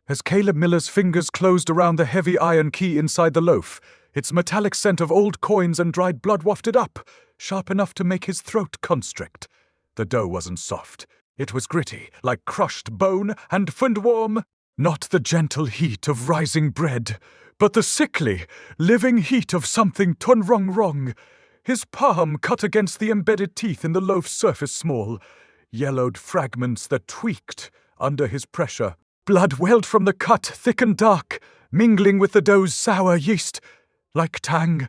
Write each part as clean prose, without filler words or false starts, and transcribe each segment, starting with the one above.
As Caleb Miller's fingers closed around the heavy iron key inside the loaf, its metallic scent of old coins and dried blood wafted up, sharp enough to make his throat constrict. The dough wasn't soft. It was gritty, like crushed bone, and warm. Not the gentle heat of rising bread, but the sickly, living heat of something done wrong. His palm cut against the embedded teeth in the loaf's surface small, yellowed fragments that tweaked under his pressure. Blood welled from the cut, thick and dark, mingling with the dough's sour yeast, like tang.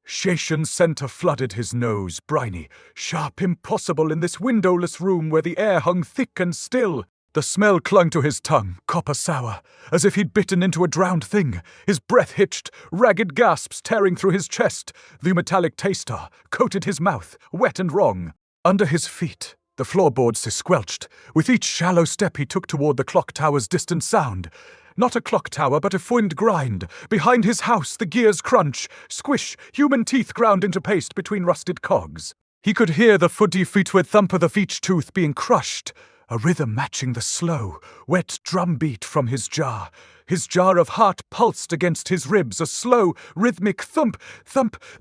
Shashan center flooded his nose, briny, sharp, impossible in this windowless room where the air hung thick and still. The smell clung to his tongue, copper sour, as if he'd bitten into a drowned thing. His breath hitched, ragged gasps tearing through his chest. The metallic taster coated his mouth, wet and wrong. Under his feet, the floorboards squelched. With each shallow step he took toward the clock tower's distant sound. Not a clock tower, but a fiend grind. Behind his house, the gears crunch, squish, human teeth ground into paste between rusted cogs. He could hear the footy feetward thump of the feech tooth being crushed, a rhythm matching the slow, wet drumbeat from his jar. His jar of heart pulsed against his ribs, a slow, rhythmic thump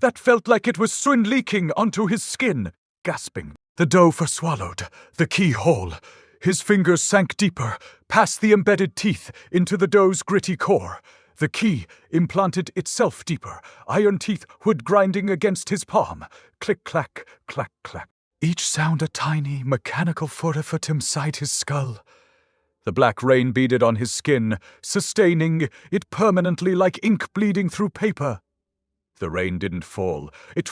that felt like it was soon leaking onto his skin. Gasping, the dough forswallowed, the keyhole. His fingers sank deeper, past the embedded teeth, into the dough's gritty core. The key implanted itself deeper, iron teeth wood grinding against his palm. Click, clack, clack, clack. Each sound a tiny, mechanical foot inside his skull. The black rain beaded on his skin, sustaining it permanently like ink bleeding through paper. The rain didn't fall. It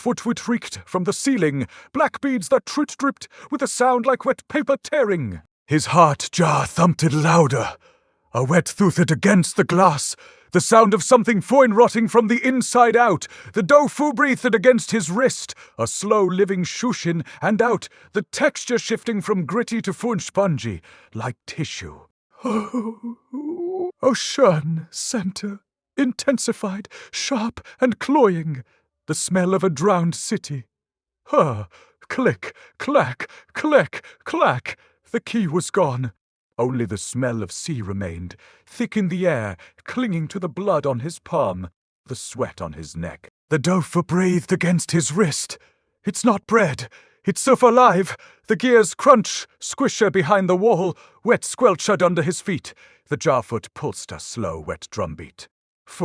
reeked from the ceiling, black beads that dripped with a sound like wet paper tearing. His heart jar thumped louder, a wet toothed against the glass, the sound of something foin rotting from the inside out. The dough breathed against his wrist, a slow living shushin and out, the texture shifting from gritty to foin spongy, like tissue. Ocean center, intensified, sharp and cloying, the smell of a drowned city. Click, clack, click, clack. The key was gone. Only the smell of sea remained, thick in the air, clinging to the blood on his palm, the sweat on his neck. The dough breathed against his wrist. It's not bread. It's so alive. The gears crunch, squisher behind the wall, wet squelchud under his feet. The jarfoot pulsed a slow, wet drumbeat.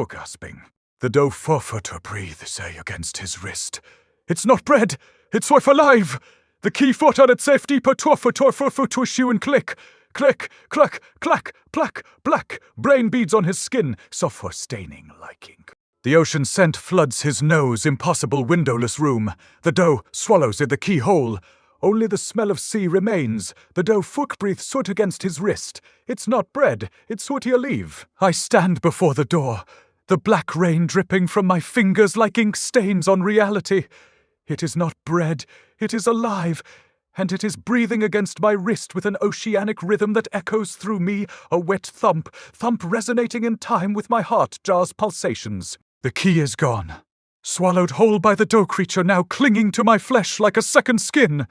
Gasping. The dough forfoot breathe, say, against his wrist. It's not bread. It's so alive. The key foot on its safety per torfu shoe and click. Click, clack, clack, plack, black, brain beads on his skin, sulfur staining like ink. The ocean scent floods his nose, impossible windowless room. The dough swallows in the keyhole. Only the smell of sea remains. The dough breathes soot against his wrist. It's not bread, it's sooty leave. I stand before the door, the black rain dripping from my fingers like ink stains on reality. It is not bread, it is alive, and it is breathing against my wrist with an oceanic rhythm that echoes through me, a wet thump resonating in time with my heart jar's pulsations. The key is gone, swallowed whole by the dough creature now clinging to my flesh like a second skin.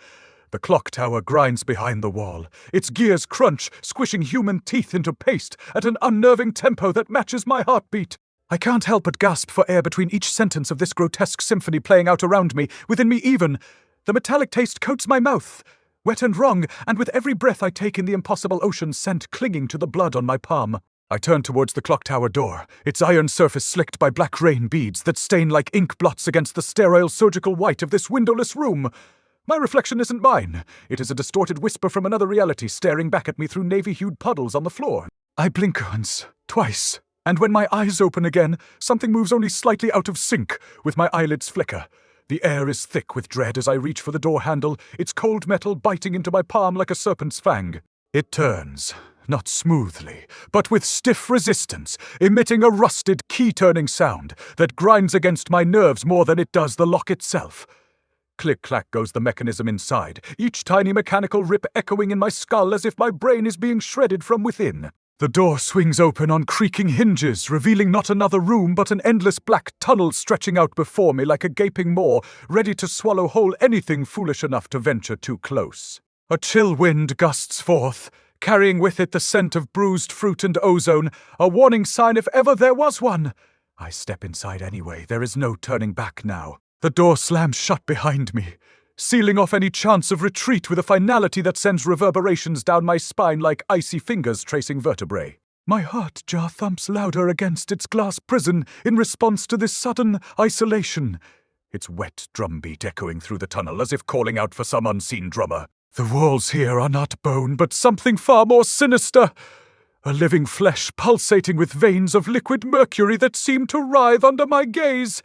The clock tower grinds behind the wall, its gears crunch, squishing human teeth into paste at an unnerving tempo that matches my heartbeat. I can't help but gasp for air between each sentence of this grotesque symphony playing out around me, within me even. The metallic taste coats my mouth, wet and wrong, and with every breath I take in the impossible ocean scent clinging to the blood on my palm. I turn towards the clock tower door, its iron surface slicked by black rain beads that stain like ink blots against the sterile surgical white of this windowless room. My reflection isn't mine. It is a distorted whisper from another reality staring back at me through navy-hued puddles on the floor. I blink once, twice. And when my eyes open again, something moves only slightly out of sync with my eyelids flicker. The air is thick with dread as I reach for the door handle, its cold metal biting into my palm like a serpent's fang. It turns, not smoothly, but with stiff resistance, emitting a rusted, key-turning sound that grinds against my nerves more than it does the lock itself. Click-clack goes the mechanism inside, each tiny mechanical rip echoing in my skull as if my brain is being shredded from within. The door swings open on creaking hinges, revealing not another room but an endless black tunnel stretching out before me like a gaping maw, ready to swallow whole anything foolish enough to venture too close. A chill wind gusts forth, carrying with it the scent of bruised fruit and ozone, a warning sign if ever there was one. I step inside anyway. There is no turning back now. The door slams shut behind me, sealing off any chance of retreat with a finality that sends reverberations down my spine like icy fingers tracing vertebrae. My heart jar thumps louder against its glass prison in response to this sudden isolation, its wet drumbeat echoing through the tunnel as if calling out for some unseen drummer. The walls here are not bone, but something far more sinister. A living flesh pulsating with veins of liquid mercury that seem to writhe under my gaze.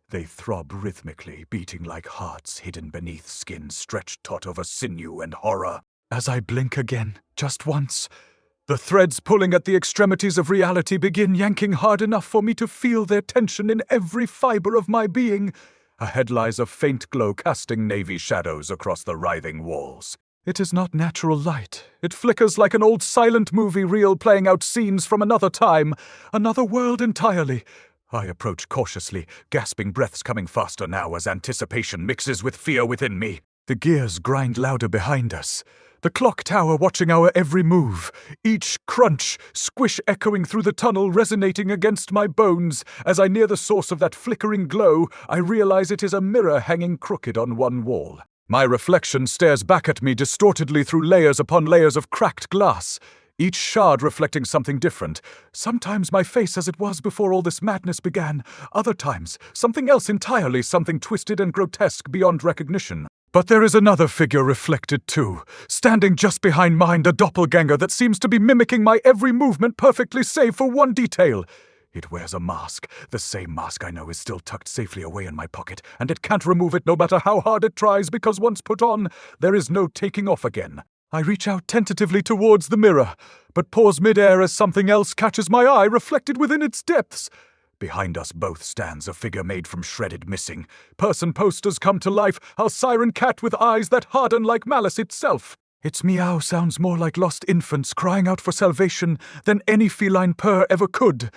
They throb rhythmically, beating like hearts hidden beneath skin stretched taut over sinew and horror. As I blink again, just once, the threads pulling at the extremities of reality begin yanking hard enough for me to feel their tension in every fiber of my being. Ahead lies a faint glow casting navy shadows across the writhing walls. It is not natural light. It flickers like an old silent movie reel playing out scenes from another time, another world entirely. I approach cautiously, gasping breaths coming faster now as anticipation mixes with fear within me. The gears grind louder behind us. The clock tower watching our every move, each crunch, squish echoing through the tunnel, resonating against my bones. As I near the source of that flickering glow, I realize it is a mirror hanging crooked on one wall. My reflection stares back at me distortedly through layers upon layers of cracked glass, each shard reflecting something different. Sometimes my face as it was before all this madness began, other times something else entirely, something twisted and grotesque beyond recognition. But there is another figure reflected too, standing just behind mine, a doppelganger that seems to be mimicking my every movement perfectly save for one detail. It wears a mask, the same mask I know is still tucked safely away in my pocket, and it can't remove it no matter how hard it tries because once put on, there is no taking off again. I reach out tentatively towards the mirror, but pause midair as something else catches my eye reflected within its depths. Behind us both stands a figure made from shredded missing. Person posters come to life, a siren cat with eyes that harden like malice itself. Its meow sounds more like lost infants crying out for salvation than any feline purr ever could.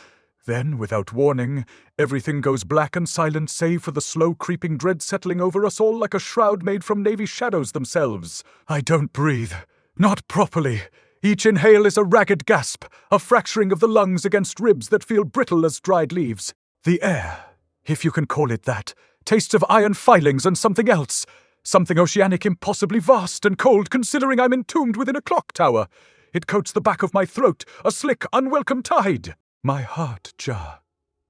Then, without warning, everything goes black and silent save for the slow creeping dread settling over us all like a shroud made from navy shadows themselves. I don't breathe. Not properly. Each inhale is a ragged gasp, a fracturing of the lungs against ribs that feel brittle as dried leaves. The air, if you can call it that, tastes of iron filings and something else. Something oceanic impossibly vast and cold considering I'm entombed within a clock tower. It coats the back of my throat, a slick, unwelcome tide. My heart jar,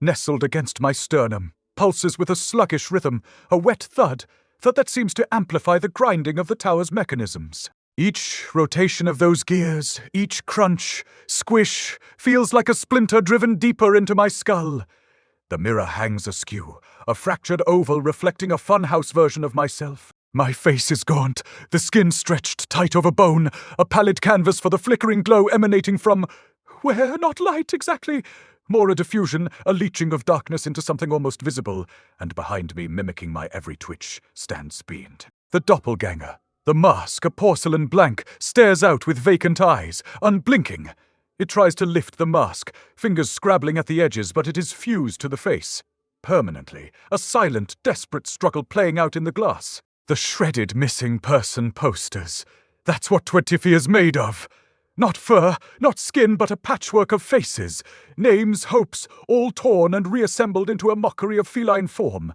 nestled against my sternum, pulses with a sluggish rhythm, a wet thud that seems to amplify the grinding of the tower's mechanisms. Each rotation of those gears, each crunch, squish, feels like a splinter driven deeper into my skull. The mirror hangs askew, a fractured oval reflecting a funhouse version of myself. My face is gaunt, the skin stretched tight over bone, a pallid canvas for the flickering glow emanating from... where? Not light, exactly. More a diffusion, a leaching of darkness into something almost visible, and behind me, mimicking my every twitch, stands Beand. The doppelganger. The mask, a porcelain blank, stares out with vacant eyes, unblinking. It tries to lift the mask, fingers scrabbling at the edges, but it is fused to the face. Permanently, a silent, desperate struggle playing out in the glass. The shredded missing person posters. That's what Twentify is made of. Not fur, not skin, but a patchwork of faces. Names, hopes, all torn and reassembled into a mockery of feline form.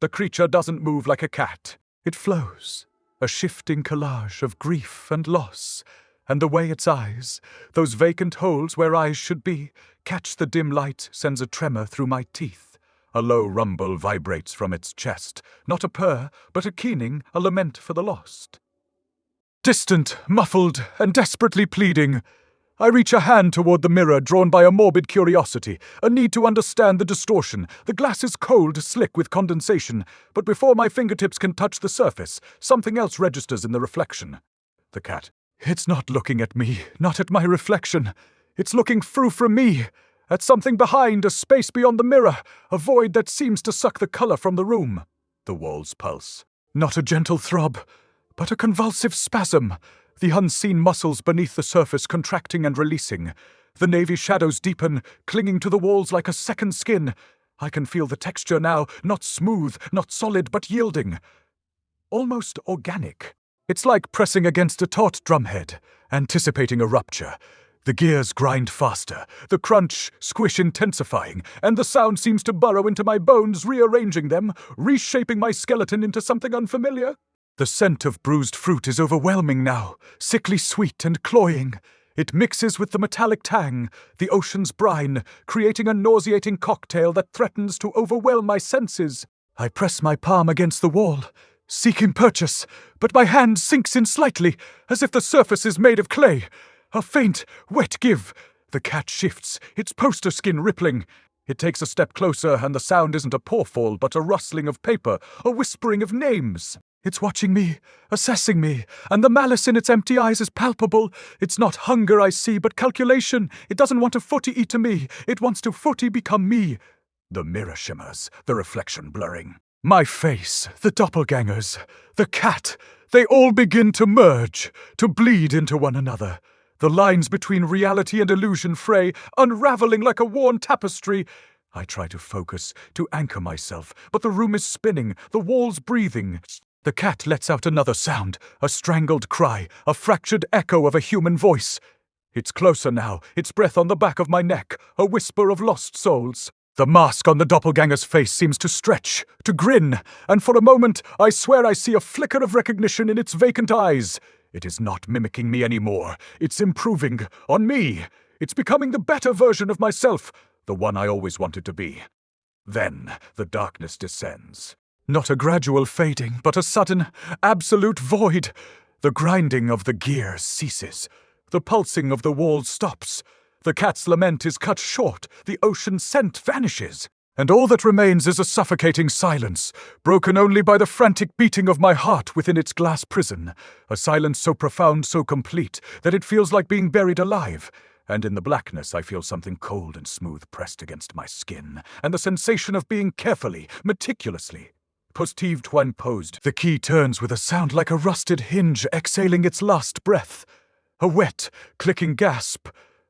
The creature doesn't move like a cat. It flows. A shifting collage of grief and loss, and the way its eyes, those vacant holes where eyes should be, catch the dim light sends a tremor through my teeth. A low rumble vibrates from its chest, not a purr, but a keening, a lament for the lost. Distant, muffled, and desperately pleading, I reach a hand toward the mirror drawn by a morbid curiosity, a need to understand the distortion. The glass is cold, slick with condensation, but before my fingertips can touch the surface, something else registers in the reflection. The cat. It's not looking at me, not at my reflection. It's looking through from me, at something behind, a space beyond the mirror, a void that seems to suck the color from the room. The walls pulse. Not a gentle throb, but a convulsive spasm. The unseen muscles beneath the surface contracting and releasing. The navy shadows deepen, clinging to the walls like a second skin. I can feel the texture now, not smooth, not solid, but yielding. Almost organic. It's like pressing against a taut drumhead, anticipating a rupture. The gears grind faster, the crunch, squish intensifying, and the sound seems to burrow into my bones, rearranging them, reshaping my skeleton into something unfamiliar. The scent of bruised fruit is overwhelming now, sickly sweet and cloying. It mixes with the metallic tang, the ocean's brine, creating a nauseating cocktail that threatens to overwhelm my senses. I press my palm against the wall, seeking purchase, but my hand sinks in slightly, as if the surface is made of clay. A faint, wet give. The cat shifts, its poster skin rippling. It takes a step closer, and the sound isn't a pawfall, but a rustling of paper, a whispering of names. It's watching me, assessing me, and the malice in its empty eyes is palpable. It's not hunger I see, but calculation. It doesn't want to footy eat to me. It wants to footy become me. The mirror shimmers, the reflection blurring. My face, the doppelgangers, the cat, they all begin to merge, to bleed into one another. The lines between reality and illusion fray, unraveling like a worn tapestry. I try to focus, to anchor myself, but the room is spinning, the walls breathing. The cat lets out another sound, a strangled cry, a fractured echo of a human voice. It's closer now, its breath on the back of my neck, a whisper of lost souls. The mask on the doppelganger's face seems to stretch, to grin, and for a moment I swear I see a flicker of recognition in its vacant eyes. It is not mimicking me anymore. It's improving, on me. It's becoming the better version of myself, the one I always wanted to be. Then the darkness descends. Not a gradual fading, but a sudden, absolute void. The grinding of the gears ceases. The pulsing of the walls stops. The cat's lament is cut short. The ocean scent vanishes. And all that remains is a suffocating silence, broken only by the frantic beating of my heart within its glass prison. A silence so profound, so complete, that it feels like being buried alive. And in the blackness I feel something cold and smooth pressed against my skin, and the sensation of being carefully, meticulously postived when posed. The key turns with a sound like a rusted hinge exhaling its last breath. A wet, clicking gasp.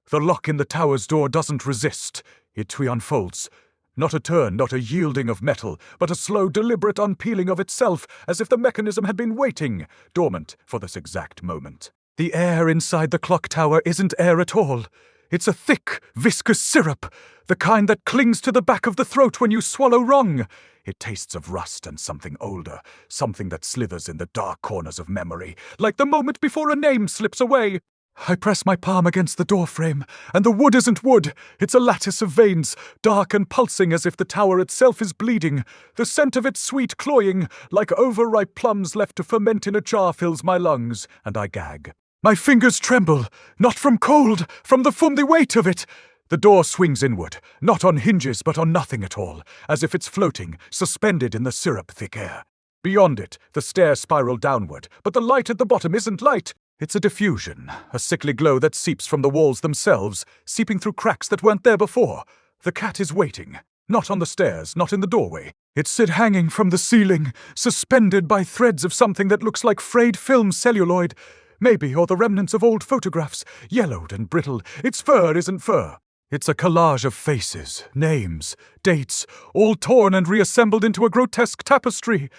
The lock in the tower's door doesn't resist. It unfolds. Not a turn, not a yielding of metal, but a slow, deliberate unpeeling of itself, as if the mechanism had been waiting, dormant, for this exact moment. The air inside the clock tower isn't air at all. It's a thick, viscous syrup, the kind that clings to the back of the throat when you swallow wrong. It tastes of rust and something older, something that slithers in the dark corners of memory, like the moment before a name slips away. I press my palm against the doorframe, and the wood isn't wood. It's a lattice of veins, dark and pulsing as if the tower itself is bleeding. The scent of its sweet cloying, like overripe plums left to ferment in a jar, fills my lungs, and I gag. My fingers tremble, not from cold, from the weight of it. The door swings inward, not on hinges but on nothing at all, as if it's floating, suspended in the syrup-thick air. Beyond it, the stairs spiral downward, but the light at the bottom isn't light. It's a diffusion, a sickly glow that seeps from the walls themselves, seeping through cracks that weren't there before. The cat is waiting, not on the stairs, not in the doorway. It's hanging from the ceiling, suspended by threads of something that looks like frayed film celluloid. Maybe, or the remnants of old photographs, yellowed and brittle. Its fur isn't fur. It's a collage of faces, names, dates, all torn and reassembled into a grotesque tapestry.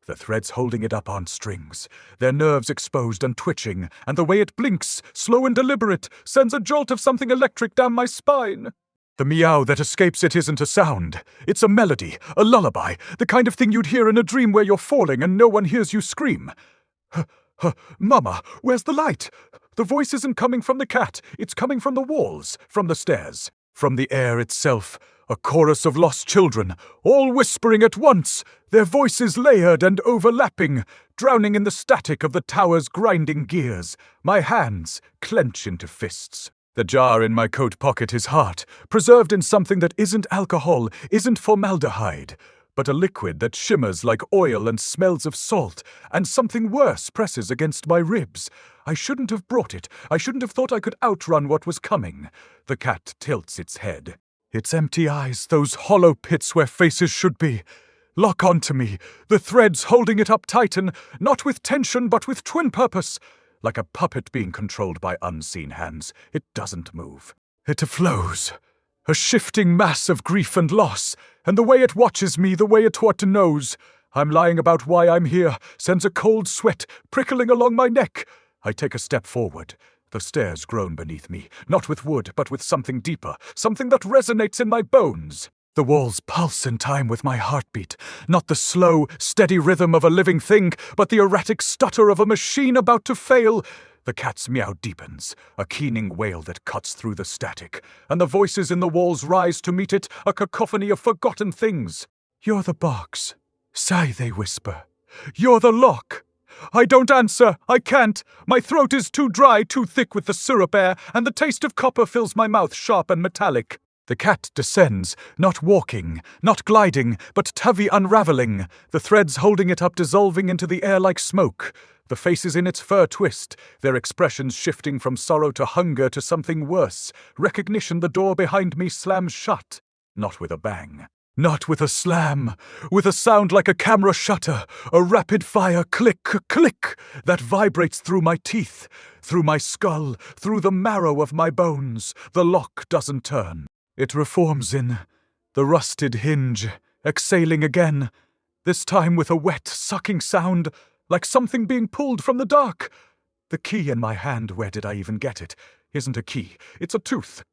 The threads holding it up on strings, their nerves exposed and twitching, and the way it blinks, slow and deliberate, sends a jolt of something electric down my spine. The meow that escapes it isn't a sound. It's a melody, a lullaby, the kind of thing you'd hear in a dream where you're falling and no one hears you scream. Mama, where's the light? The voice isn't coming from the cat. It's coming from the walls, from the stairs, from the air itself. A chorus of lost children, all whispering at once, their voices layered and overlapping, drowning in the static of the tower's grinding gears. My hands clench into fists. The jar in my coat pocket is hot, preserved in something that isn't alcohol, isn't formaldehyde, but a liquid that shimmers like oil and smells of salt, and something worse presses against my ribs. I shouldn't have brought it. I shouldn't have thought I could outrun what was coming. The cat tilts its head. Its empty eyes, those hollow pits where faces should be, lock onto me, the threads holding it up tighten, not with tension but with twin purpose. Like a puppet being controlled by unseen hands, it doesn't move. It flows. A shifting mass of grief and loss, and the way it watches me, the way it ought to knows. I'm lying about why I'm here sends a cold sweat prickling along my neck. I take a step forward. The stairs groan beneath me, not with wood, but with something deeper, something that resonates in my bones. The walls pulse in time with my heartbeat, not the slow, steady rhythm of a living thing, but the erratic stutter of a machine about to fail. The cat's meow deepens, a keening wail that cuts through the static, and the voices in the walls rise to meet it, a cacophony of forgotten things. You're the box. Sigh, they whisper. You're the lock. I don't answer. I can't. My throat is too dry, too thick with the syrup air, and the taste of copper fills my mouth sharp and metallic. The cat descends, not walking, not gliding, but tovey unraveling, the threads holding it up dissolving into the air like smoke. The faces in its fur twist, their expressions shifting from sorrow to hunger to something worse. Recognition the door behind me slams shut. Not with a bang. Not with a slam. With a sound like a camera shutter. A rapid-fire click that vibrates through my teeth, through my skull, through the marrow of my bones. The lock doesn't turn. It reforms in the rusted hinge, exhaling again, this time with a wet, sucking sound, like something being pulled from the dark. The key in my hand, where did I even get it? Isn't a key, it's a tooth.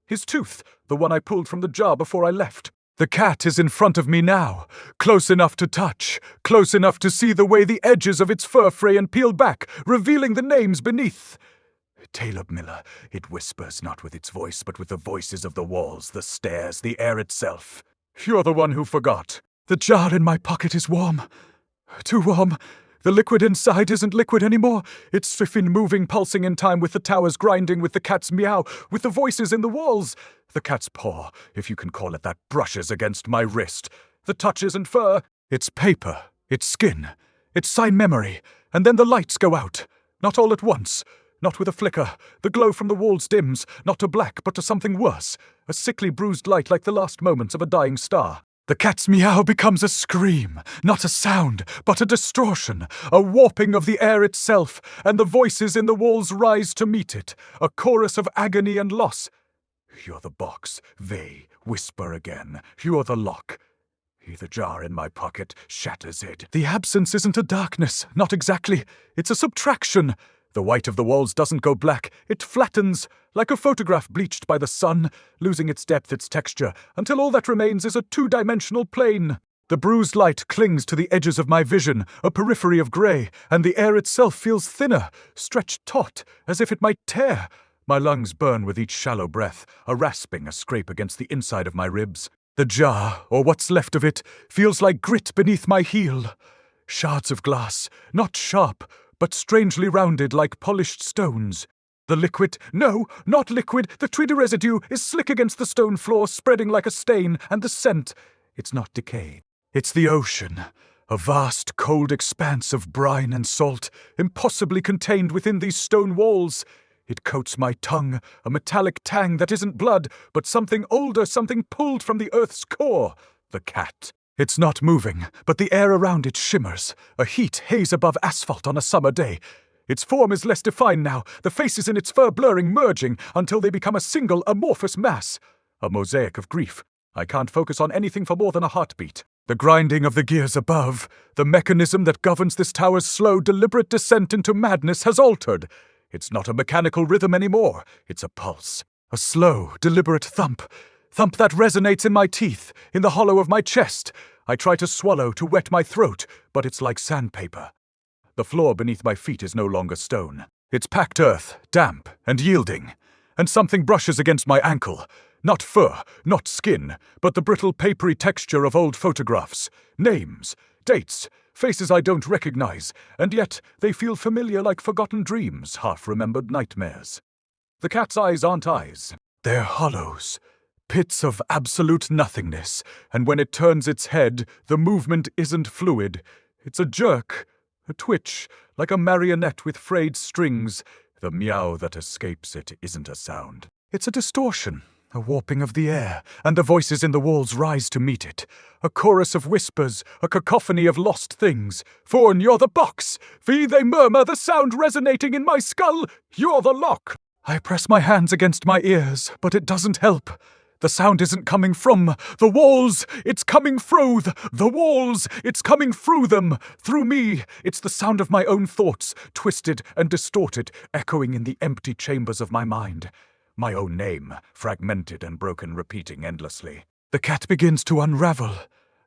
His tooth, the one I pulled from the jar before I left. The cat is in front of me now, close enough to touch, close enough to see the way the edges of its fur fray and peel back, revealing the names beneath. Caleb Miller, it whispers not with its voice, but with the voices of the walls, the stairs, the air itself. You're the one who forgot. The jar in my pocket is warm. Too warm. The liquid inside isn't liquid anymore. It's swiftly moving, pulsing in time with the towers grinding, with the cat's meow, with the voices in the walls. The cat's paw, if you can call it that, brushes against my wrist. The touch isn't fur. It's paper. It's skin. It's sign memory. And then the lights go out. Not all at once. Not with a flicker. The glow from the walls dims, not to black, but to something worse. A sickly bruised light like the last moments of a dying star. The cat's meow becomes a scream, not a sound, but a distortion, a warping of the air itself, and the voices in the walls rise to meet it, a chorus of agony and loss. You're the box, they whisper again. You're the lock. The jar in my pocket shatters it. The absence isn't a darkness, not exactly. It's a subtraction. The white of the walls doesn't go black, it flattens, like a photograph bleached by the sun, losing its depth, its texture, until all that remains is a two-dimensional plane. The bruised light clings to the edges of my vision, a periphery of grey, and the air itself feels thinner, stretched taut, as if it might tear. My lungs burn with each shallow breath, a rasping, a scrape against the inside of my ribs. The jar, or what's left of it, feels like grit beneath my heel. Shards of glass, not sharp, but strangely rounded like polished stones. The liquid, no, not liquid, the Tweedy residue is slick against the stone floor, spreading like a stain, and the scent, it's not decay. It's the ocean, a vast, cold expanse of brine and salt, impossibly contained within these stone walls. It coats my tongue, a metallic tang that isn't blood, but something older, something pulled from the earth's core. The cat. It's not moving, but the air around it shimmers, a heat haze above asphalt on a summer day. Its form is less defined now, the faces in its fur blurring, merging, until they become a single amorphous mass. A mosaic of grief. I can't focus on anything for more than a heartbeat. The grinding of the gears above, the mechanism that governs this tower's slow, deliberate descent into madness has altered. It's not a mechanical rhythm anymore, it's a pulse. A slow, deliberate thump. Thump that resonates in my teeth, in the hollow of my chest. I try to swallow, to wet my throat, but it's like sandpaper. The floor beneath my feet is no longer stone. It's packed earth, damp and yielding. And something brushes against my ankle. Not fur, not skin, but the brittle papery texture of old photographs. Names, dates, faces I don't recognize, and yet they feel familiar like forgotten dreams, half-remembered nightmares. The cat's eyes aren't eyes. They're hollows. Pits of absolute nothingness, and when it turns its head, the movement isn't fluid. It's a jerk, a twitch, like a marionette with frayed strings. The meow that escapes it isn't a sound. It's a distortion, a warping of the air, and the voices in the walls rise to meet it. A chorus of whispers, a cacophony of lost things. Fawn, you're the box! Fee, they murmur, the sound resonating in my skull. You're the lock! I press my hands against my ears, but it doesn't help. The sound isn't coming from the walls. It's coming through the walls. It's coming through them, through me. It's the sound of my own thoughts, twisted and distorted, echoing in the empty chambers of my mind. My own name, fragmented and broken, repeating endlessly. The cat begins to unravel.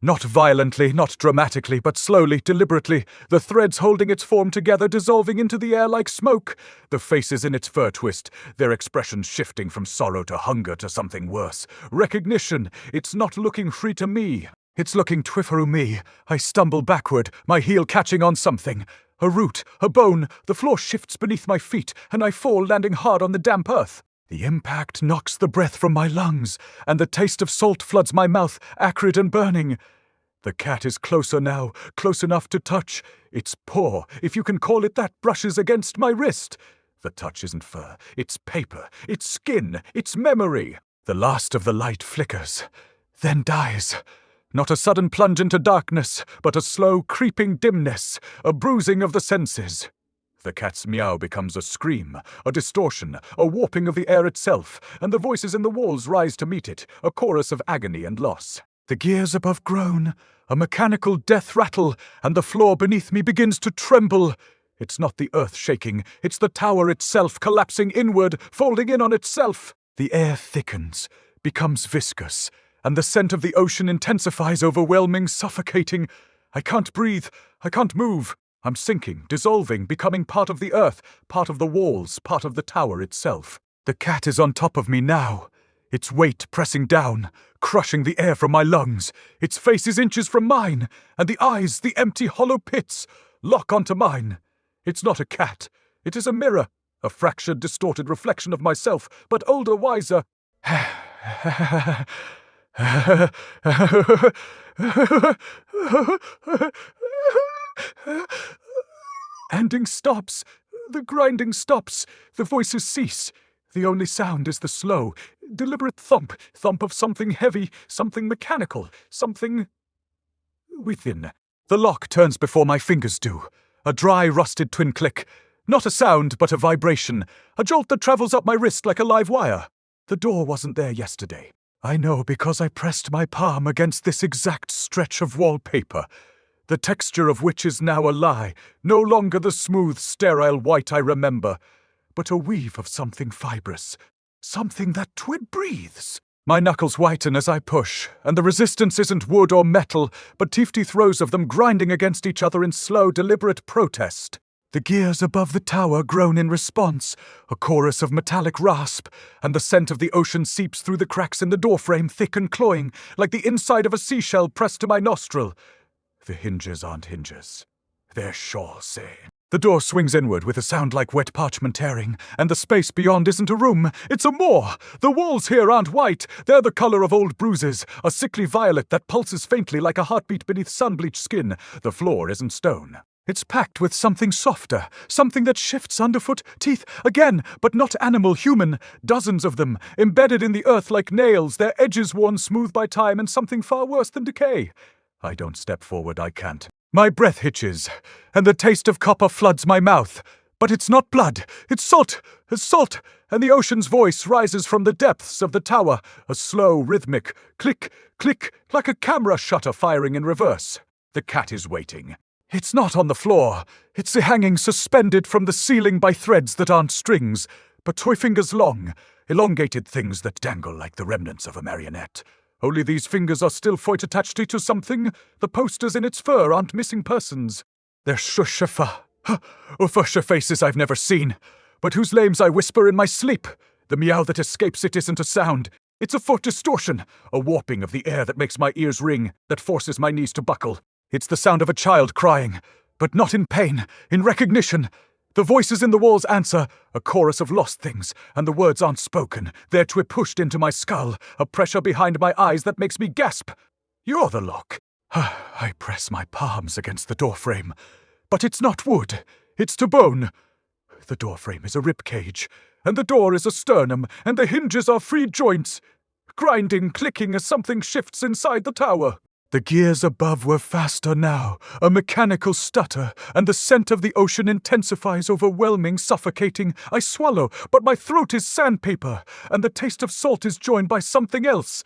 Not violently, not dramatically, but slowly, deliberately, the threads holding its form together dissolving into the air like smoke. The faces in its fur twist, their expressions shifting from sorrow to hunger to something worse. Recognition. It's not looking free to me. It's looking through me. I stumble backward, my heel catching on something. A root, a bone, the floor shifts beneath my feet, and I fall, landing hard on the damp earth. The impact knocks the breath from my lungs, and the taste of salt floods my mouth, acrid and burning. The cat is closer now, close enough to touch. Its paw, if you can call it that, brushes against my wrist. The touch isn't fur, it's paper, it's skin, it's memory. The last of the light flickers, then dies. Not a sudden plunge into darkness, but a slow, creeping dimness, a bruising of the senses. The cat's meow becomes a scream, a distortion, a warping of the air itself, and the voices in the walls rise to meet it, a chorus of agony and loss. The gears above groan, a mechanical death rattle, and the floor beneath me begins to tremble. It's not the earth shaking, it's the tower itself collapsing inward, folding in on itself. The air thickens, becomes viscous, and the scent of the ocean intensifies, overwhelming, suffocating. I can't breathe, I can't move. I'm sinking, dissolving, becoming part of the earth, part of the walls, part of the tower itself. The cat is on top of me now, its weight pressing down, crushing the air from my lungs. Its face is inches from mine, and the eyes, the empty hollow pits, lock onto mine. It's not a cat, it is a mirror, a fractured, distorted reflection of myself, but older, wiser. Ending stops. The grinding stops. The voices cease. The only sound is the slow, deliberate thump of something heavy, something mechanical, something within. The lock turns before my fingers do. A dry, rusted twin click. Not a sound, but a vibration. A jolt that travels up my wrist like a live wire. The door wasn't there yesterday. I know because I pressed my palm against this exact stretch of wallpaper, the texture of which is now a lie, no longer the smooth, sterile white I remember, but a weave of something fibrous, something that twin breathes. My knuckles whiten as I push, and the resistance isn't wood or metal, but teeth rows of them grinding against each other in slow, deliberate protest. The gears above the tower groan in response, a chorus of metallic rasp, and the scent of the ocean seeps through the cracks in the doorframe, thick and cloying, like the inside of a seashell pressed to my nostril. The hinges aren't hinges. They're shawls. The door swings inward with a sound like wet parchment tearing, and the space beyond isn't a room, it's a moor. The walls here aren't white, they're the color of old bruises, a sickly violet that pulses faintly like a heartbeat beneath sun-bleached skin. The floor isn't stone. It's packed with something softer, something that shifts underfoot, teeth, again, but not animal, human. Dozens of them, embedded in the earth like nails, their edges worn smooth by time and something far worse than decay. I don't step forward, I can't. My breath hitches, and the taste of copper floods my mouth. But it's not blood, it's salt, and the ocean's voice rises from the depths of the tower, a slow, rhythmic click, click, like a camera shutter firing in reverse. The cat is waiting. It's not on the floor. It's hanging suspended from the ceiling by threads that aren't strings, but toy fingers long, elongated things that dangle like the remnants of a marionette. Only these fingers are still foot attached to something. The posters in its fur aren't missing persons. They're shushafa, ufusha faces I've never seen, but whose names I whisper in my sleep. The meow that escapes it isn't a sound. It's a foot distortion, a warping of the air that makes my ears ring, that forces my knees to buckle. It's the sound of a child crying, but not in pain, in recognition. The voices in the walls answer, a chorus of lost things, and the words aren't spoken. They're pushed into my skull, a pressure behind my eyes that makes me gasp. You're the lock. I press my palms against the doorframe. But it's not wood, it's to bone. The doorframe is a rib cage, and the door is a sternum, and the hinges are free joints, grinding, clicking as something shifts inside the tower. The gears above were faster now, a mechanical stutter, and the scent of the ocean intensifies, overwhelming, suffocating. I swallow, but my throat is sandpaper, and the taste of salt is joined by something else.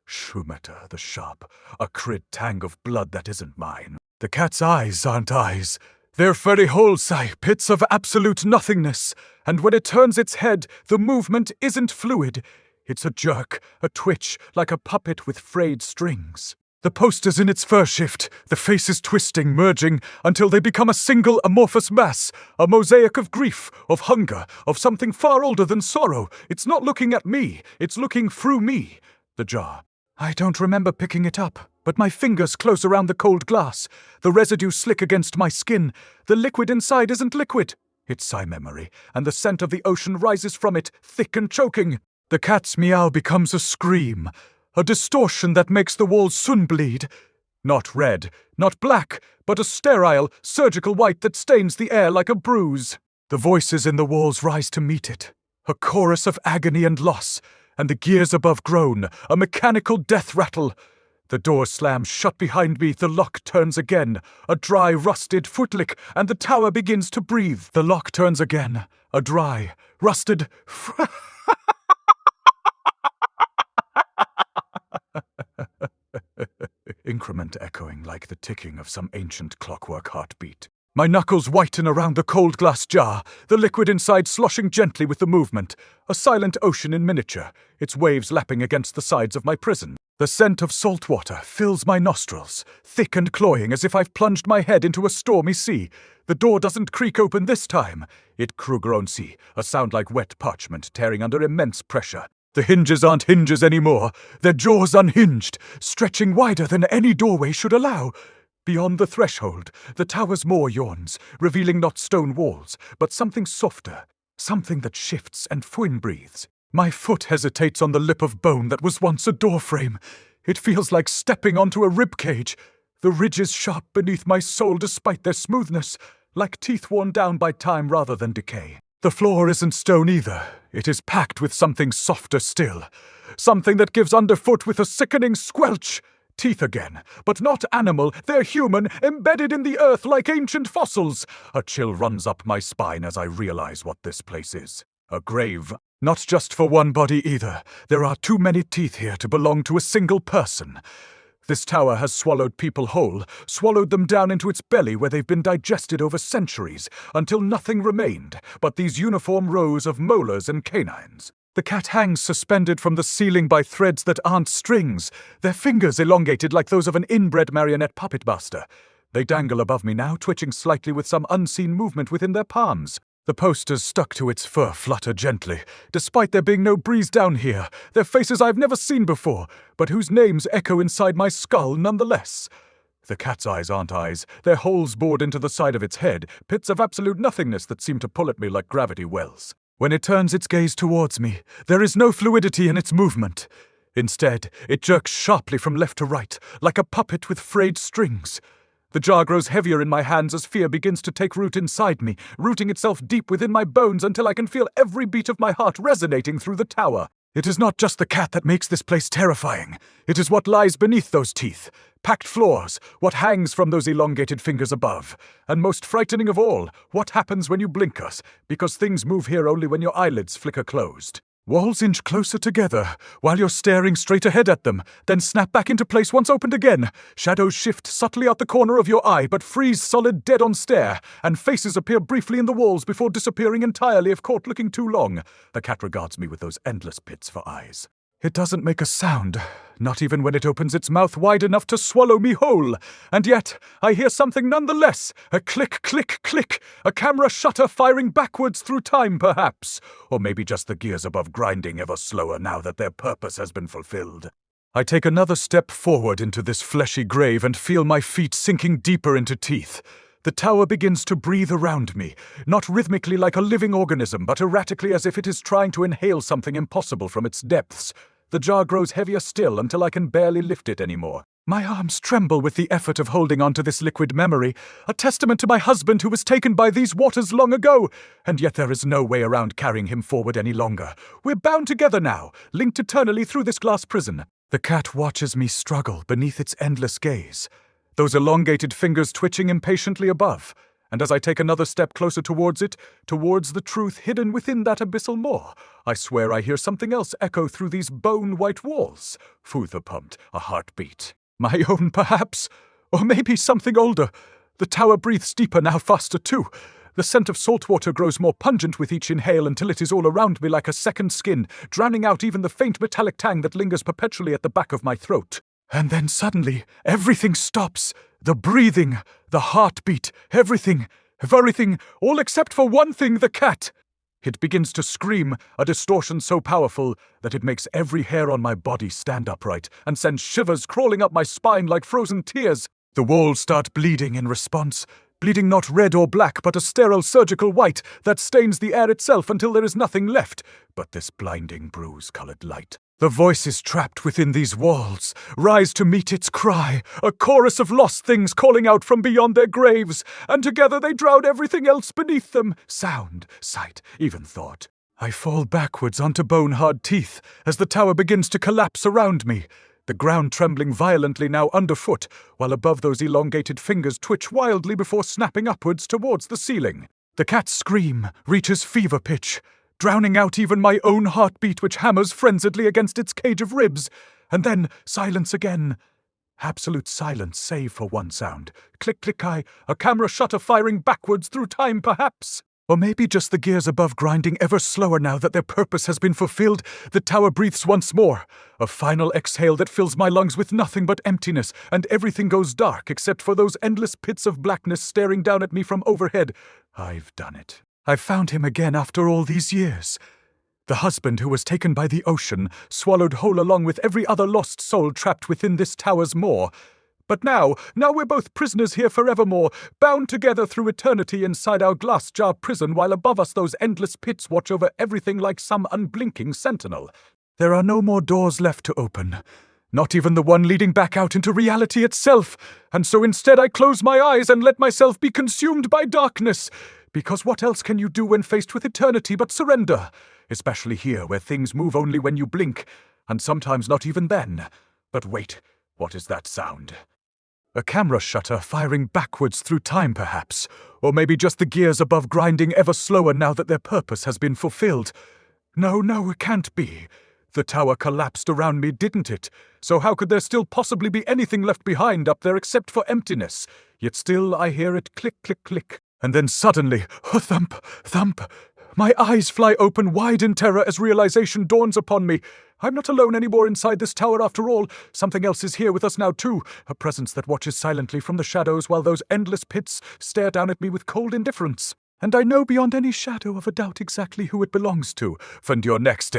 Shumeta, the sharp, acrid tang of blood that isn't mine. The cat's eyes aren't eyes. They're furry holes, pits of absolute nothingness, and when it turns its head, the movement isn't fluid. It's a jerk, a twitch, like a puppet with frayed strings. The poster's in its fur shift, the faces twisting, merging, until they become a single amorphous mass, a mosaic of grief, of hunger, of something far older than sorrow. It's not looking at me, it's looking through me. The jar. I don't remember picking it up, but my fingers close around the cold glass. The residue slick against my skin. The liquid inside isn't liquid. It's Psy memory, and the scent of the ocean rises from it, thick and choking. The cat's meow becomes a scream. A distortion that makes the walls sun bleed. Not red, not black, but a sterile, surgical white that stains the air like a bruise. The voices in the walls rise to meet it. A chorus of agony and loss, and the gears above groan, a mechanical death rattle. The door slams shut behind me, the lock turns again. A dry, rusted footlick, and the tower begins to breathe. The lock turns again. A dry, rusted... increment echoing like the ticking of some ancient clockwork heartbeat. My knuckles whiten around the cold glass jar, the liquid inside sloshing gently with the movement. A silent ocean in miniature, its waves lapping against the sides of my prison. The scent of salt water fills my nostrils, thick and cloying as if I've plunged my head into a stormy sea. The door doesn't creak open this time. It krugronsi, a sound like wet parchment tearing under immense pressure. The hinges aren't hinges anymore, their jaws unhinged, stretching wider than any doorway should allow. Beyond the threshold, the tower's maw yawns, revealing not stone walls, but something softer, something that shifts and Fuin breathes. My foot hesitates on the lip of bone that was once a doorframe. It feels like stepping onto a ribcage. The ridges sharp beneath my soul despite their smoothness, like teeth worn down by time rather than decay. The floor isn't stone either. It is packed with something softer still. Something that gives underfoot with a sickening squelch. Teeth again, but not animal. They're human, embedded in the earth like ancient fossils. A chill runs up my spine as I realize what this place is. A grave. Not just for one body either. There are too many teeth here to belong to a single person. This tower has swallowed people whole, swallowed them down into its belly where they've been digested over centuries, until nothing remained but these uniform rows of molars and canines. The cat hangs suspended from the ceiling by threads that aren't strings, their fingers elongated like those of an inbred marionette puppet master. They dangle above me now, twitching slightly with some unseen movement within their palms. The posters stuck to its fur flutter gently, despite there being no breeze down here. They're faces I've never seen before, but whose names echo inside my skull nonetheless. The cat's eyes aren't eyes. They're holes bored into the side of its head, pits of absolute nothingness that seem to pull at me like gravity wells. When it turns its gaze towards me, there is no fluidity in its movement. Instead, it jerks sharply from left to right, like a puppet with frayed strings. The jar grows heavier in my hands as fear begins to take root inside me, rooting itself deep within my bones until I can feel every beat of my heart resonating through the tower. It is not just the cat that makes this place terrifying. It is what lies beneath those teeth. Packed floors, what hangs from those elongated fingers above. And most frightening of all, what happens when you blink us, because things move here only when your eyelids flicker closed. Walls inch closer together, while you're staring straight ahead at them, then snap back into place once opened again. Shadows shift subtly out the corner of your eye, but freeze solid dead on stare, and faces appear briefly in the walls before disappearing entirely if caught looking too long. The cat regards me with those endless pits for eyes. It doesn't make a sound, not even when it opens its mouth wide enough to swallow me whole. And yet, I hear something nonetheless. A click, click, click. A camera shutter firing backwards through time, perhaps. Or maybe just the gears above grinding ever slower now that their purpose has been fulfilled. I take another step forward into this fleshy grave and feel my feet sinking deeper into teeth. The tower begins to breathe around me, not rhythmically like a living organism, but erratically as if it is trying to inhale something impossible from its depths. The jar grows heavier still until I can barely lift it anymore. My arms tremble with the effort of holding on to this liquid memory, a testament to my husband who was taken by these waters long ago. And yet there is no way around carrying him forward any longer. We're bound together now, linked eternally through this glass prison. The cat watches me struggle beneath its endless gaze, those elongated fingers twitching impatiently above, and as I take another step closer towards it, towards the truth hidden within that abyssal maw, I swear I hear something else echo through these bone-white walls. Futher pumped, a heartbeat. My own, perhaps? Or maybe something older. The tower breathes deeper now, faster too. The scent of salt water grows more pungent with each inhale until it is all around me like a second skin, drowning out even the faint metallic tang that lingers perpetually at the back of my throat. And then suddenly, everything stops. The breathing, the heartbeat, everything, all except for one thing, the cat. It begins to scream, a distortion so powerful that it makes every hair on my body stand upright and sends shivers crawling up my spine like frozen tears. The walls start bleeding in response, bleeding not red or black, but a sterile surgical white that stains the air itself until there is nothing left but this blinding bruise-colored light. The voices trapped within these walls rise to meet its cry, a chorus of lost things calling out from beyond their graves, and together they drown everything else beneath them, sound, sight, even thought. I fall backwards onto bone-hard teeth as the tower begins to collapse around me, the ground trembling violently now underfoot, while above those elongated fingers twitch wildly before snapping upwards towards the ceiling. The cat's scream reaches fever pitch, drowning out even my own heartbeat which hammers frenziedly against its cage of ribs. And then silence again. Absolute silence save for one sound. Click, click, a camera shutter firing backwards through time perhaps. Or maybe just the gears above grinding ever slower now that their purpose has been fulfilled. The tower breathes once more. A final exhale that fills my lungs with nothing but emptiness, and everything goes dark except for those endless pits of blackness staring down at me from overhead. I've done it. I've found him again after all these years. The husband who was taken by the ocean, swallowed whole along with every other lost soul trapped within this tower's maw. But now we're both prisoners here forevermore, bound together through eternity inside our glass jar prison, while above us those endless pits watch over everything like some unblinking sentinel. There are no more doors left to open, not even the one leading back out into reality itself, and so instead I close my eyes and let myself be consumed by darkness. Because what else can you do when faced with eternity but surrender? Especially here, where things move only when you blink, and sometimes not even then. But wait, what is that sound? A camera shutter firing backwards through time, perhaps. Or maybe just the gears above grinding ever slower now that their purpose has been fulfilled. No, it can't be. The tower collapsed around me, didn't it? So how could there still possibly be anything left behind up there except for emptiness? Yet still I hear it click, click, click. And then suddenly, thump, thump. My eyes fly open wide in terror as realization dawns upon me. I'm not alone anymore inside this tower after all. Something else is here with us now too, a presence that watches silently from the shadows while those endless pits stare down at me with cold indifference. And I know beyond any shadow of a doubt exactly who it belongs to. "Find your next,"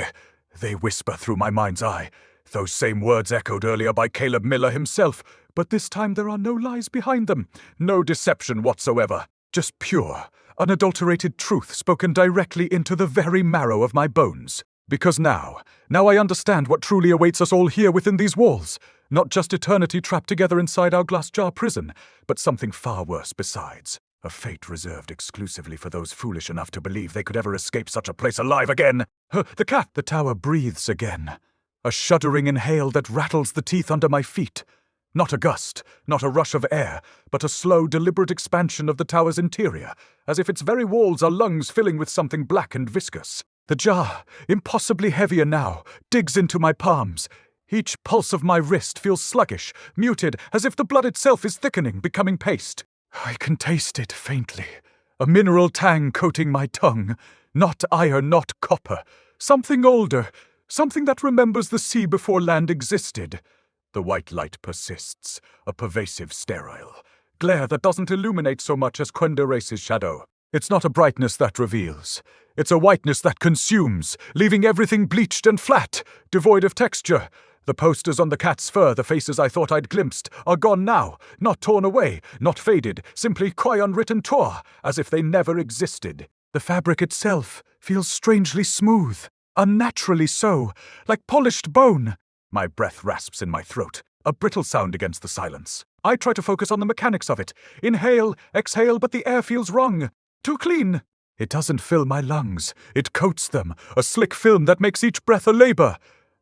they whisper through my mind's eye. Those same words echoed earlier by Caleb Miller himself, but this time there are no lies behind them, no deception whatsoever. Just pure, unadulterated truth spoken directly into the very marrow of my bones. Because now I understand what truly awaits us all here within these walls. Not just eternity trapped together inside our glass jar prison, but something far worse besides. A fate reserved exclusively for those foolish enough to believe they could ever escape such a place alive again. The cat! The tower breathes again. A shuddering inhale that rattles the teeth under my feet. Not a gust, not a rush of air, but a slow, deliberate expansion of the tower's interior, as if its very walls are lungs filling with something black and viscous. The jar, impossibly heavier now, digs into my palms. Each pulse of my wrist feels sluggish, muted, as if the blood itself is thickening, becoming paste. I can taste it faintly, a mineral tang coating my tongue. Not iron, not copper. Something older, something that remembers the sea before land existed. The white light persists, a pervasive sterile glare that doesn't illuminate so much as Quenderese's shadow. It's not a brightness that reveals. It's a whiteness that consumes, leaving everything bleached and flat, devoid of texture. The posters on the cat's fur, the faces I thought I'd glimpsed, are gone now, not torn away, not faded, simply quite unwritten tore, as if they never existed. The fabric itself feels strangely smooth, unnaturally so, like polished bone. My breath rasps in my throat, a brittle sound against the silence. I try to focus on the mechanics of it. Inhale, exhale, but the air feels wrong. Too clean. It doesn't fill my lungs. It coats them, a slick film that makes each breath a labor.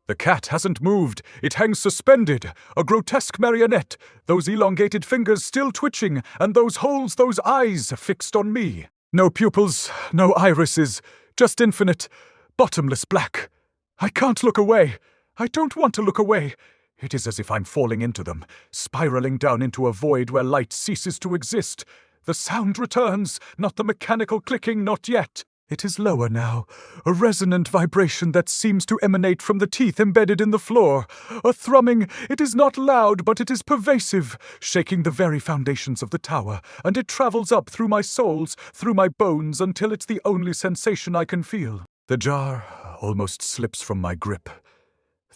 The cat hasn't moved. It hangs suspended, a grotesque marionette, those elongated fingers still twitching, and those holes, those eyes fixed on me. No pupils, no irises, just infinite, bottomless black. I can't look away. I don't want to look away. It is as if I'm falling into them, spiraling down into a void where light ceases to exist. The sound returns, not the mechanical clicking, not yet. It is lower now, a resonant vibration that seems to emanate from the teeth embedded in the floor. A thrumming, it is not loud, but it is pervasive, shaking the very foundations of the tower, and it travels up through my soles, through my bones, until it's the only sensation I can feel. The jar almost slips from my grip.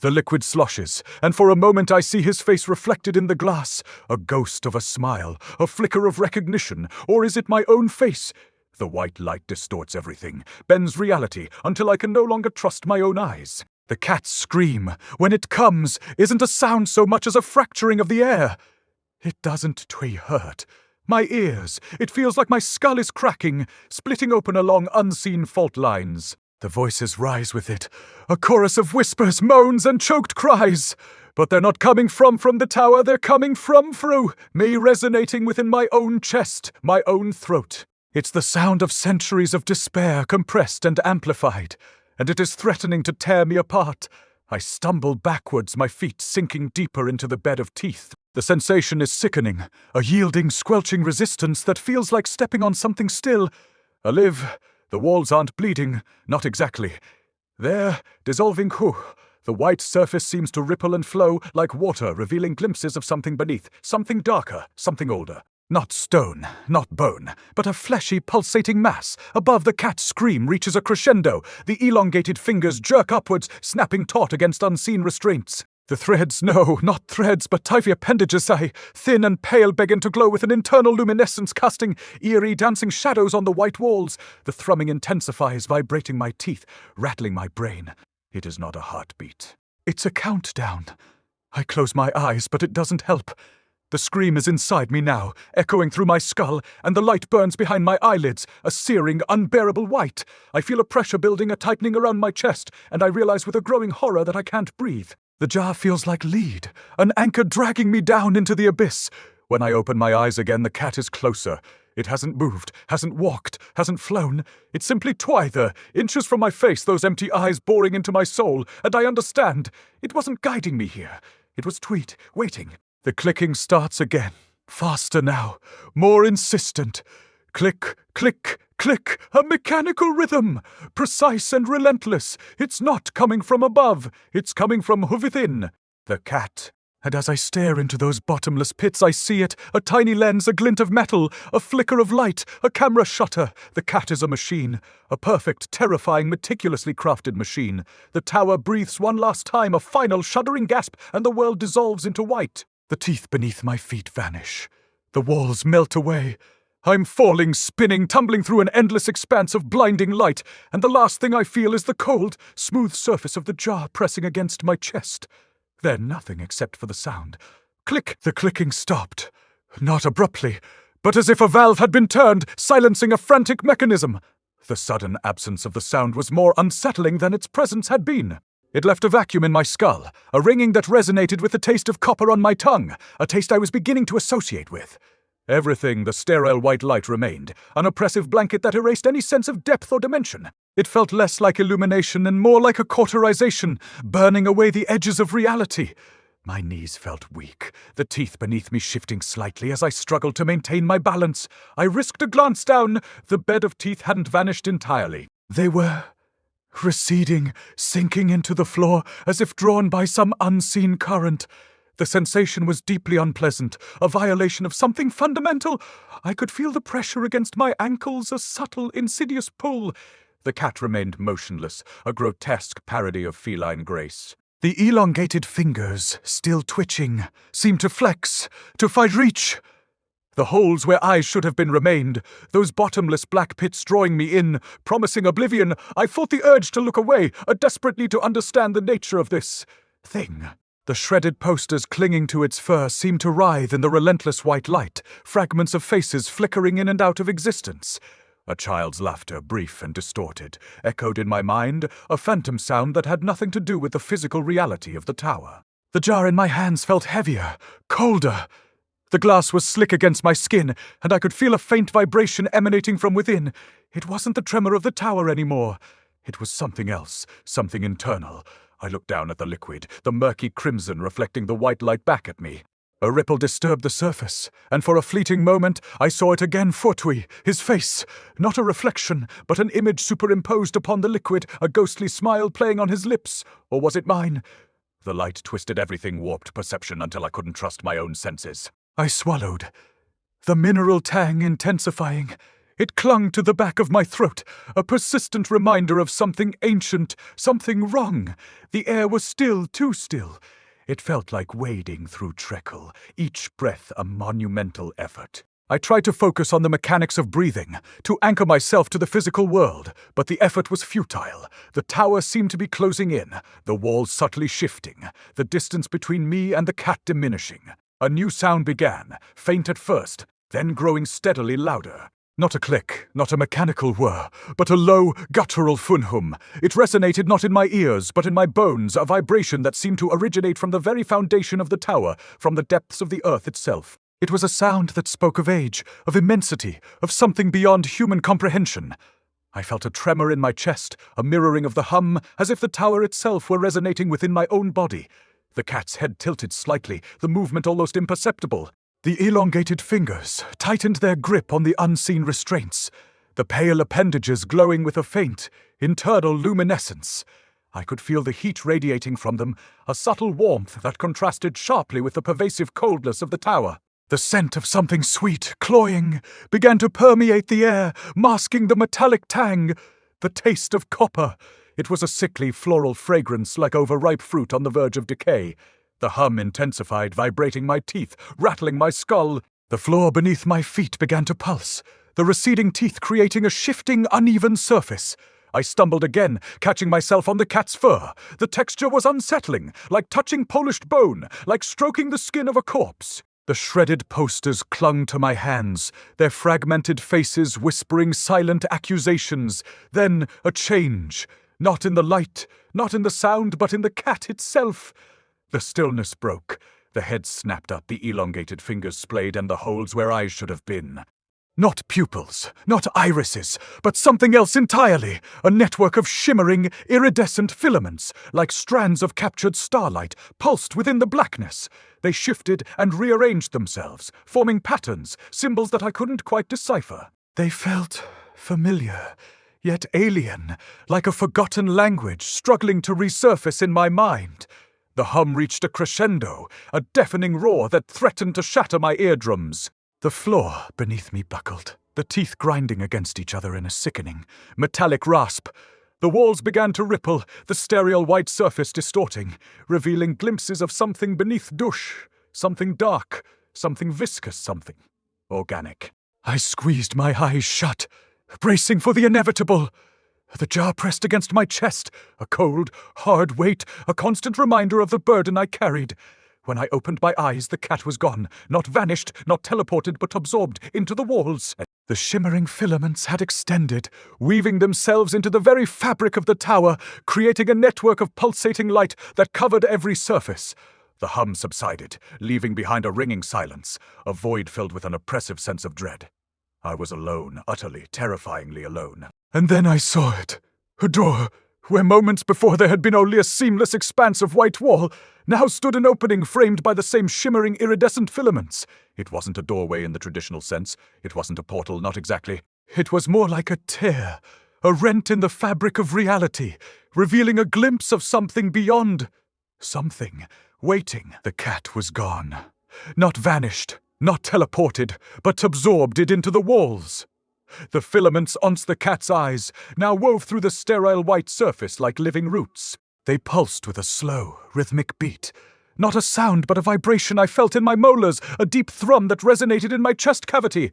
The liquid sloshes, and for a moment I see his face reflected in the glass, a ghost of a smile, a flicker of recognition, or is it my own face? The white light distorts everything, bends reality, until I can no longer trust my own eyes. The cat's scream, when it comes, isn't a sound so much as a fracturing of the air. It doesn't hurt. My ears, it feels like my skull is cracking, splitting open along unseen fault lines. The voices rise with it, a chorus of whispers, moans, and choked cries. But they're not coming from the tower, they're coming from through, me resonating within my own chest, my own throat. It's the sound of centuries of despair compressed and amplified, and it is threatening to tear me apart. I stumble backwards, my feet sinking deeper into the bed of teeth. The sensation is sickening, a yielding, squelching resistance that feels like stepping on something still. Alive, the walls aren't bleeding, not exactly. There, dissolving the white surface seems to ripple and flow like water, revealing glimpses of something beneath, something darker, something older. Not stone, not bone, but a fleshy, pulsating mass. Above, the cat's scream reaches a crescendo. The elongated fingers jerk upwards, snapping taut against unseen restraints. The threads, no, not threads, but tivy appendages, thin and pale, begin to glow with an internal luminescence, casting eerie, dancing shadows on the white walls. The thrumming intensifies, vibrating my teeth, rattling my brain. It is not a heartbeat. It's a countdown. I close my eyes, but it doesn't help. The scream is inside me now, echoing through my skull, and the light burns behind my eyelids, a searing, unbearable white. I feel a pressure building, a tightening around my chest, and I realize with a growing horror that I can't breathe. The jar feels like lead, an anchor dragging me down into the abyss. When I open my eyes again, the cat is closer. It hasn't moved, hasn't walked, hasn't flown. It's simply there, inches from my face, those empty eyes boring into my soul, and I understand. It wasn't guiding me here. It was waiting. The clicking starts again, faster now, more insistent. Click, click, click, a mechanical rhythm, precise and relentless. It's not coming from above, it's coming from within. The cat. And as I stare into those bottomless pits, I see it, a tiny lens, a glint of metal, a flicker of light, a camera shutter. The cat is a machine, a perfect, terrifying, meticulously crafted machine. The tower breathes one last time, a final shuddering gasp, and the world dissolves into white. The teeth beneath my feet vanish. The walls melt away. I'm falling, spinning, tumbling through an endless expanse of blinding light, and the last thing I feel is the cold, smooth surface of the jar pressing against my chest. Then nothing except for the sound. Click! The clicking stopped. Not abruptly, but as if a valve had been turned, silencing a frantic mechanism. The sudden absence of the sound was more unsettling than its presence had been. It left a vacuum in my skull, a ringing that resonated with the taste of copper on my tongue, a taste I was beginning to associate with. Everything, the sterile white light remained, an oppressive blanket that erased any sense of depth or dimension. It felt less like illumination and more like a cauterization, burning away the edges of reality. My knees felt weak, the teeth beneath me shifting slightly as I struggled to maintain my balance. I risked a glance down. The bed of teeth hadn't vanished entirely. They were receding, sinking into the floor as if drawn by some unseen current. The sensation was deeply unpleasant, a violation of something fundamental. I could feel the pressure against my ankles, a subtle, insidious pull. The cat remained motionless, a grotesque parody of feline grace. The elongated fingers, still twitching, seemed to flex, to find reach. The holes where eyes should have been remained, those bottomless black pits drawing me in, promising oblivion. I fought the urge to look away, a desperate need to understand the nature of this thing. The shredded posters clinging to its fur seemed to writhe in the relentless white light, fragments of faces flickering in and out of existence. A child's laughter, brief and distorted, echoed in my mind, a phantom sound that had nothing to do with the physical reality of the tower. The jar in my hands felt heavier, colder. The glass was slick against my skin, and I could feel a faint vibration emanating from within. It wasn't the tremor of the tower anymore. It was something else, something internal. I looked down at the liquid, the murky crimson reflecting the white light back at me. A ripple disturbed the surface, and for a fleeting moment I saw it again for Tui, his face. Not a reflection, but an image superimposed upon the liquid, a ghostly smile playing on his lips. Or was it mine? The light twisted everything, warped perception until I couldn't trust my own senses. I swallowed, the mineral tang intensifying. It clung to the back of my throat, a persistent reminder of something ancient, something wrong. The air was still, too still. It felt like wading through treacle, each breath a monumental effort. I tried to focus on the mechanics of breathing, to anchor myself to the physical world, but the effort was futile. The tower seemed to be closing in, the walls subtly shifting, the distance between me and the cat diminishing. A new sound began, faint at first, then growing steadily louder. Not a click, not a mechanical whir, but a low, guttural funhum. It resonated not in my ears, but in my bones, a vibration that seemed to originate from the very foundation of the tower, from the depths of the earth itself. It was a sound that spoke of age, of immensity, of something beyond human comprehension. I felt a tremor in my chest, a mirroring of the hum, as if the tower itself were resonating within my own body. The cat's head tilted slightly, the movement almost imperceptible. The elongated fingers tightened their grip on the unseen restraints, the pale appendages glowing with a faint, internal luminescence. I could feel the heat radiating from them, a subtle warmth that contrasted sharply with the pervasive coldness of the tower. The scent of something sweet, cloying, began to permeate the air, masking the metallic tang, the taste of copper. It was a sickly floral fragrance like overripe fruit on the verge of decay. The hum intensified, vibrating my teeth, rattling my skull. The floor beneath my feet began to pulse, the receding teeth creating a shifting, uneven surface. I stumbled again, catching myself on the cat's fur. The texture was unsettling, like touching polished bone, like stroking the skin of a corpse. The shredded posters clung to my hands, their fragmented faces whispering silent accusations. Then a change. Not in the light, not in the sound, but in the cat itself. The stillness broke. The head snapped up, the elongated fingers splayed, and the holes where eyes should have been. Not pupils, not irises, but something else entirely. A network of shimmering, iridescent filaments, like strands of captured starlight, pulsed within the blackness. They shifted and rearranged themselves, forming patterns, symbols that I couldn't quite decipher. They felt familiar, yet alien, like a forgotten language struggling to resurface in my mind. The hum reached a crescendo, a deafening roar that threatened to shatter my eardrums. The floor beneath me buckled, the teeth grinding against each other in a sickening, metallic rasp. The walls began to ripple, the sterile white surface distorting, revealing glimpses of something beneath douche, something dark, something viscous, something organic. I squeezed my eyes shut, bracing for the inevitable. The jar pressed against my chest, a cold, hard weight, a constant reminder of the burden I carried. When I opened my eyes, the cat was gone, not vanished, not teleported, but absorbed into the walls. The shimmering filaments had extended, weaving themselves into the very fabric of the tower, creating a network of pulsating light that covered every surface. The hum subsided, leaving behind a ringing silence, a void filled with an oppressive sense of dread. I was alone, utterly, terrifyingly alone. And then I saw it. A door, where moments before there had been only a seamless expanse of white wall, now stood an opening framed by the same shimmering iridescent filaments. It wasn't a doorway in the traditional sense. It wasn't a portal, not exactly. It was more like a tear, a rent in the fabric of reality, revealing a glimpse of something beyond. Something waiting. The cat was gone. Not vanished, not teleported, but absorbed it into the walls. The filaments once the cat's eyes now wove through the sterile white surface like living roots. They pulsed with a slow, rhythmic beat. Not a sound, but a vibration I felt in my molars, a deep thrum that resonated in my chest cavity.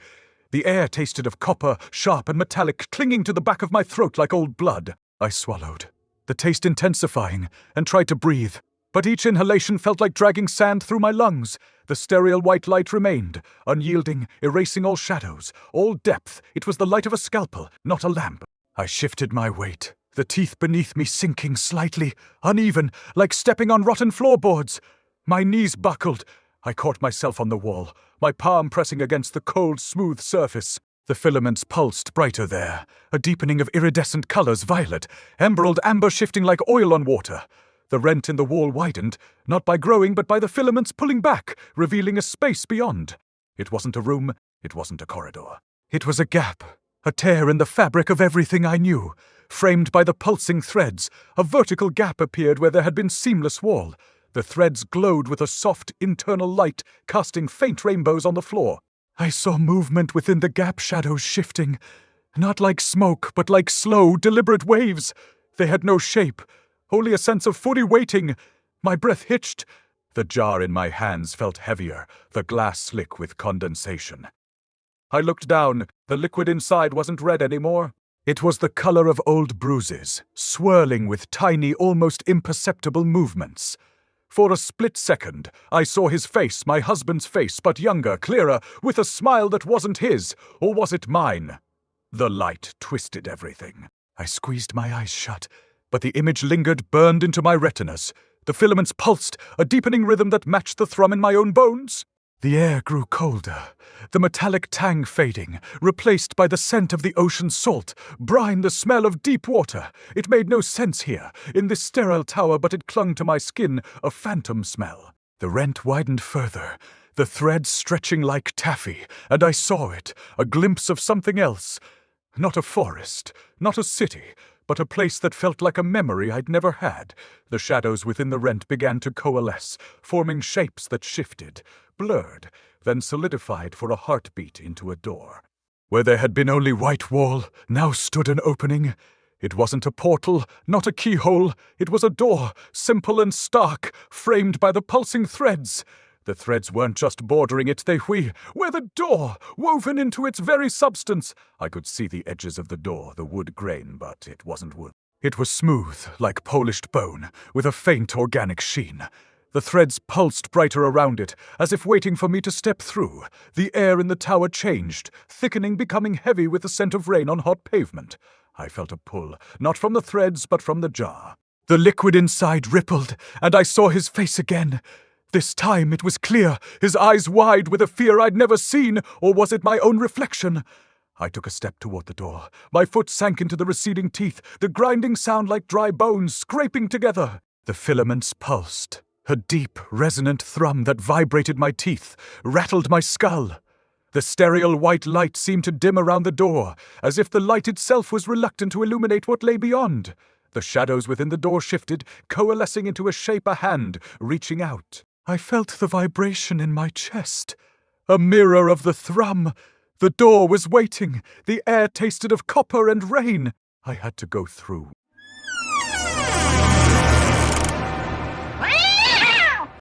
The air tasted of copper, sharp and metallic, clinging to the back of my throat like old blood. I swallowed, the taste intensifying, and tried to breathe. but each inhalation felt like dragging sand through my lungs. The sterile white light remained, unyielding, erasing all shadows, all depth. It was the light of a scalpel, not a lamp. I shifted my weight, the teeth beneath me sinking slightly, uneven, like stepping on rotten floorboards. My knees buckled. I caught myself on the wall, my palm pressing against the cold, smooth surface. The filaments pulsed brighter there, a deepening of iridescent colors, violet, emerald, amber, shifting like oil on water. The rent in the wall widened, not by growing but by the filaments pulling back, revealing a space beyond. It wasn't a room, it wasn't a corridor. It was a gap, a tear in the fabric of everything I knew. Framed by the pulsing threads, a vertical gap appeared where there had been seamless wall. The threads glowed with a soft internal light, casting faint rainbows on the floor. I saw movement within the gap, shadows shifting, not like smoke, but like slow, deliberate waves. They had no shape, only a sense of fully waiting. My breath hitched. The jar in my hands felt heavier, the glass slick with condensation. I looked down. The liquid inside wasn't red anymore. It was the color of old bruises, swirling with tiny, almost imperceptible movements. For a split second, I saw his face, my husband's face, but younger, clearer, with a smile that wasn't his, or was it mine? The light twisted everything. I squeezed my eyes shut, but the image lingered, burned into my retinas. The filaments pulsed, a deepening rhythm that matched the thrum in my own bones. The air grew colder, the metallic tang fading, replaced by the scent of the ocean's salt, brine, the smell of deep water. It made no sense here, in this sterile tower, but it clung to my skin, a phantom smell. The rent widened further, the threads stretching like taffy, and I saw it, a glimpse of something else. Not a forest, not a city, but a place that felt like a memory I'd never had. The shadows within the rent began to coalesce, forming shapes that shifted, blurred, then solidified for a heartbeat into a door. Where there had been only white wall, now stood an opening. It wasn't a portal, not a keyhole. It was a door, simple and stark, framed by the pulsing threads. The threads weren't just bordering it, they were the door, woven into its very substance. I could see the edges of the door, the wood grain, but it wasn't wood. It was smooth, like polished bone, with a faint organic sheen. The threads pulsed brighter around it, as if waiting for me to step through. The air in the tower changed, thickening, becoming heavy with the scent of rain on hot pavement. I felt a pull, not from the threads, but from the jar. The liquid inside rippled, and I saw his face again. This time it was clear, his eyes wide with a fear I'd never seen, or was it my own reflection? I took a step toward the door. My foot sank into the receding teeth, the grinding sound like dry bones scraping together. The filaments pulsed, a deep, resonant thrum that vibrated my teeth, rattled my skull. The sterile white light seemed to dim around the door, as if the light itself was reluctant to illuminate what lay beyond. The shadows within the door shifted, coalescing into a shape, a hand, reaching out. I felt the vibration in my chest, a mirror of the thrum. The door was waiting, the air tasted of copper and rain. I had to go through.